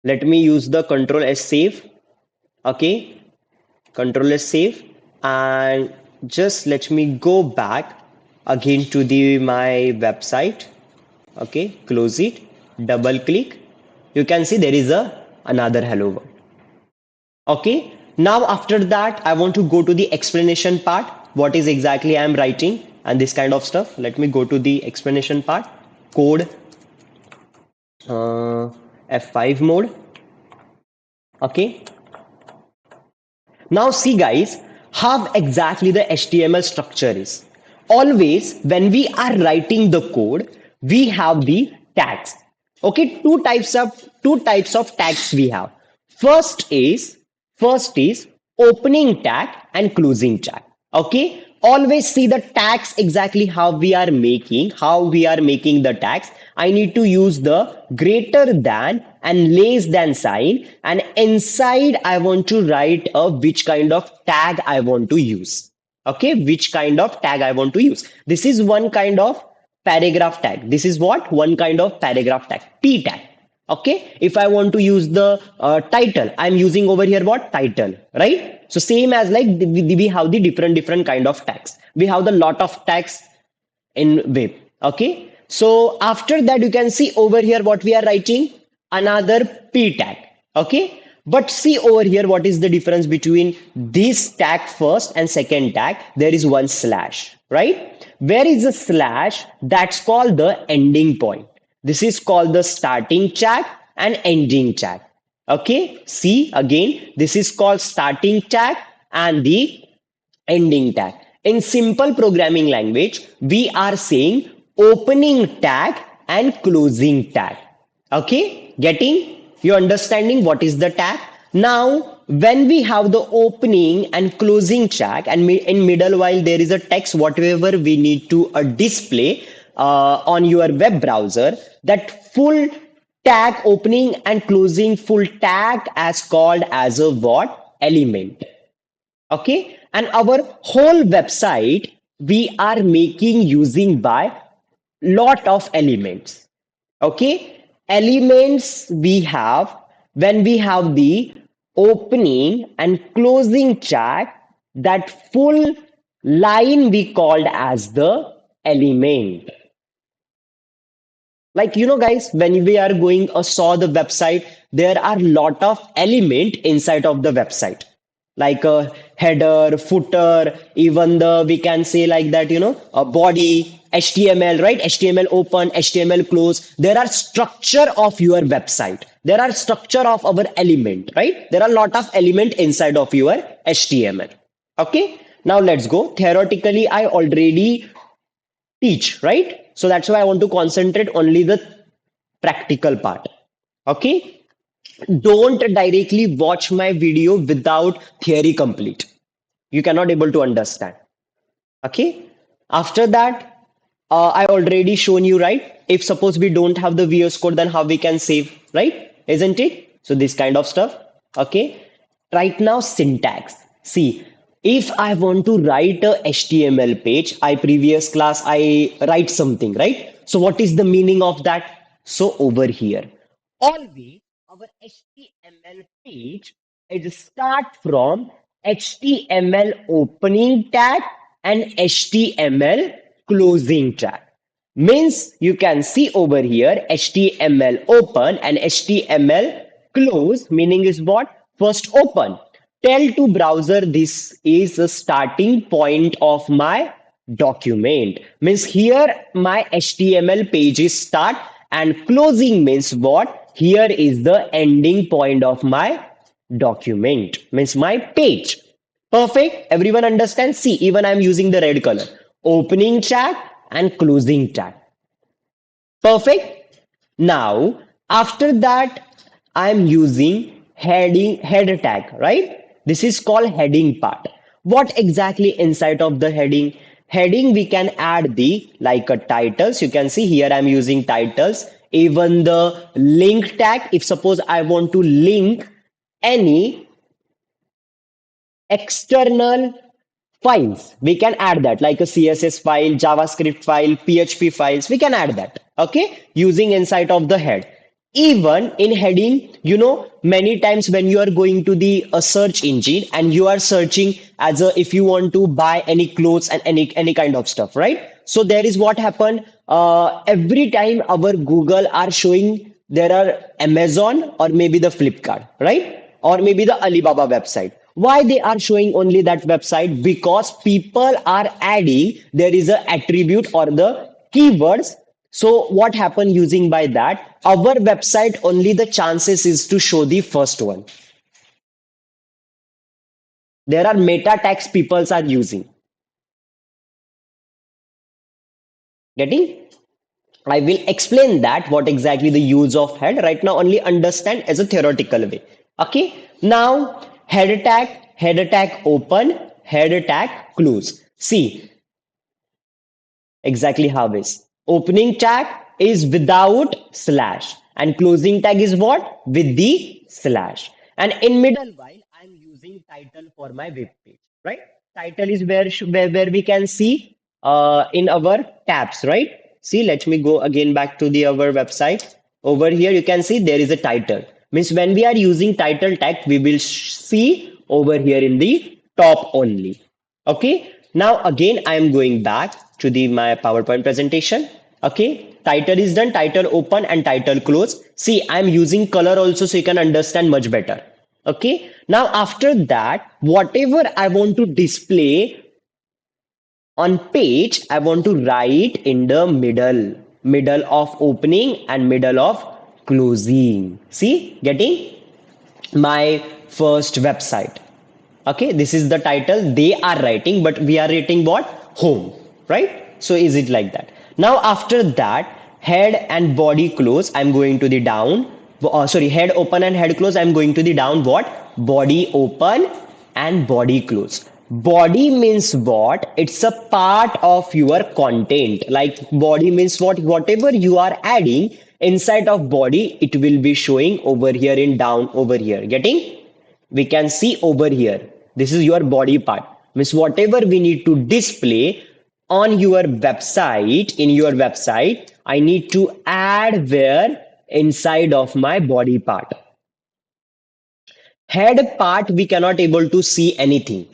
Let me use the control S save. Okay, control S save, and just let me go back again to the my website. Okay, close it, double click. You can see there is a another hello world. Okay, now after that, I want to go to the explanation part. What is exactly I am writing and this kind of stuff. Let me go to the explanation part. Code uh, F5 mode. Okay, now see guys, how exactly the HTML structure is. Always when we are writing the code, we have the tags. Okay, two types of tags we have. First is first is opening tag and closing tag. Okay, always see the tags exactly how we are making the tags. I need to use the greater than and less than sign, and inside I want to write a which kind of tag I want to use. Okay, which kind of tag I want to use. This is one kind of paragraph tag. This is what one kind of paragraph tag, p tag. Okay, if I want to use the title, I'm using over here what title, right? So same as like we have the different kind of tags. We have the lot of tags in web. Okay, so after that you can see over here what we are writing, another p tag. Okay, but see over here what is the difference between this tag first and second tag. There is one slash, right? Where is the slash? That's called the ending point. This is called the starting tag and ending tag. Okay, see again, this is called starting tag and the ending tag. In simple programming language, we are saying opening tag and closing tag. Okay, getting? You understanding what is the tag? Now, when we have the opening and closing tag, and in middle while there is a text, whatever we need to display on your web browser, that full tag opening and closing full tag as called as a what? Element. Okay, and our whole website we are making using by lot of elements. Okay, elements we have when we have the opening and closing tag, that full line we called as the element. Like guys, when we are going or saw the website, there are lot of element inside of the website, like a header, footer, even the we can say like that, a body, HTML, right? HTML open, HTML close. There are structure of your website, there are structure of our element, right? There are lot of element inside of your HTML. Okay, now let's go. Theoretically I already teach, right? So that's why I want to concentrate only the practical part. Okay, don't directly watch my video without theory complete. You cannot able to understand. Okay, after that, I already shown you, right? If suppose we don't have the VS code, then how we can save, right? Isn't it? So this kind of stuff. Okay, right now syntax. See, if I want to write a HTML page, I previous class I write something, right? So what is the meaning of that? So over here, always our HTML page is start from HTML opening tag and HTML closing tag. Means you can see over here HTML open and HTML close, meaning is what? First open. Tell to browser this is the starting point of my document. Means here my HTML page is start, and closing means what? Here is the ending point of my document. Means my page. Perfect. Everyone understands? See, even I'm using the red color. Opening tag and closing tag. Perfect. Now, after that, I'm using header tag, right? This is called heading part. What exactly inside of the heading? Heading, we can add the like a titles. You can see here I'm using titles. Even the link tag. If suppose I want to link any external files, we can add that like a CSS file, JavaScript file, PHP files, we can add that. Okay, using inside of the head. Even in heading, many times when you are going to the search engine and you are searching as a if you want to buy any clothes and any kind of stuff, right? So there is what happened, every time our Google are showing there are Amazon or maybe the Flipkart, right? Or maybe the Alibaba website. Why they are showing only that website? Because people are adding, there is a attribute or the keywords. So what happened using by that? Our website only the chances is to show the first one. There are meta tags people are using. Getting? I will explain that what exactly the use of head right now. Only understand as a theoretical way. Okay. Now head tag open, head tag close. See, exactly how is. Opening tag is without slash and closing tag is what? With the slash. And in middle while I'm using title for my web page, right? Title is where we can see in our tabs, right? See, let me go again back to the our website. Over here you can see there is a title. Means when we are using title tag, we will see over here in the top only. Okay, now again I am going back to the my PowerPoint presentation. Okay, title is done, title open and title close. See, I am using color also so you can understand much better. Okay, now after that, whatever I want to display on page, I want to write in the middle of opening and middle of closing. See, getting my first website. Okay, this is the title they are writing, but we are writing what? Home, right? So is it like that? Now after that, head and body close, I'm going to the down. Sorry, head open and head close, I'm going to the down. What? Body open and body close. Body means what? It's a part of your content. Like body means what? Whatever you are adding inside of body, it will be showing over here in down over here. Getting? We can see over here, this is your body part, means whatever we need to display on your website, in your website I need to add where inside of my body part. Head part we cannot able to see anything,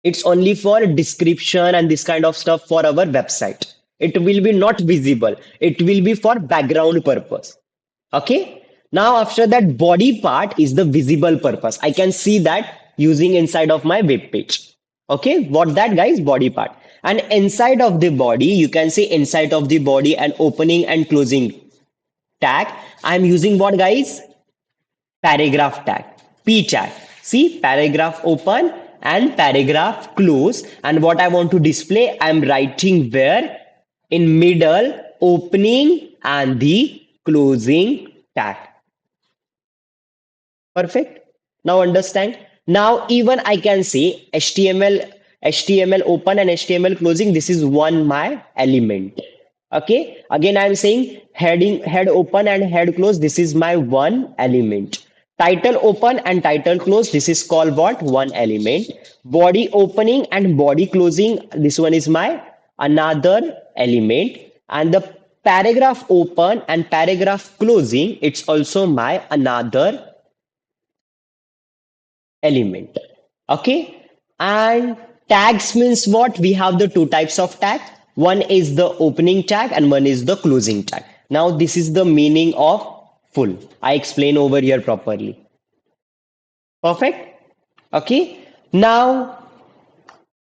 it's only for description and this kind of stuff for our website. It will be not visible, it will be for background purpose. Okay, now after that body part is the visible purpose, I can see that using inside of my web page. Okay, what that guys? Body part. And inside of the body you can see inside of the body and opening and closing tag, I'm using what guys? Paragraph tag, p tag. See, paragraph open and paragraph close, and what I want to display, I'm writing where in middle opening and the closing tag. Perfect. Now understand. Now even I can say HTML open and HTML closing. This is one my element. Okay. Again, I'm saying heading head open and head close. This is my one element. Title open and title close. This is called what? One element. Body opening and body closing. This one is my another element. And the paragraph open and paragraph closing. It's also my another element. Okay, and tags means what? We have the two types of tag, one is the opening tag and one is the closing tag. Now this is the meaning of full, I explain over here properly. Perfect. Okay, now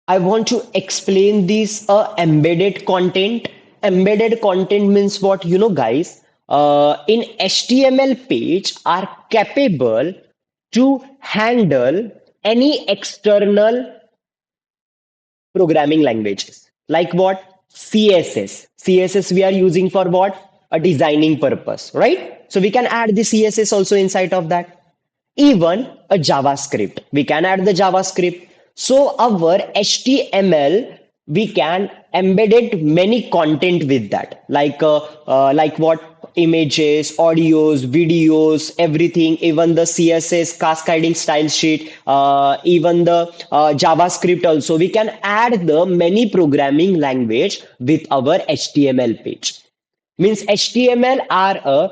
I want to explain this embedded content. Embedded content means what? Guys, in HTML page are capable to handle any external programming languages. Like what? CSS. CSS we are using for what? A designing purpose, right? So we can add the CSS also inside of that. Even a JavaScript, we can add the JavaScript. So our HTML, we can embedded many content with that, like what? Images, audios, videos, everything, even the CSS cascading style sheet, even the JavaScript also. We can add the many programming language with our HTML page. means HTML are a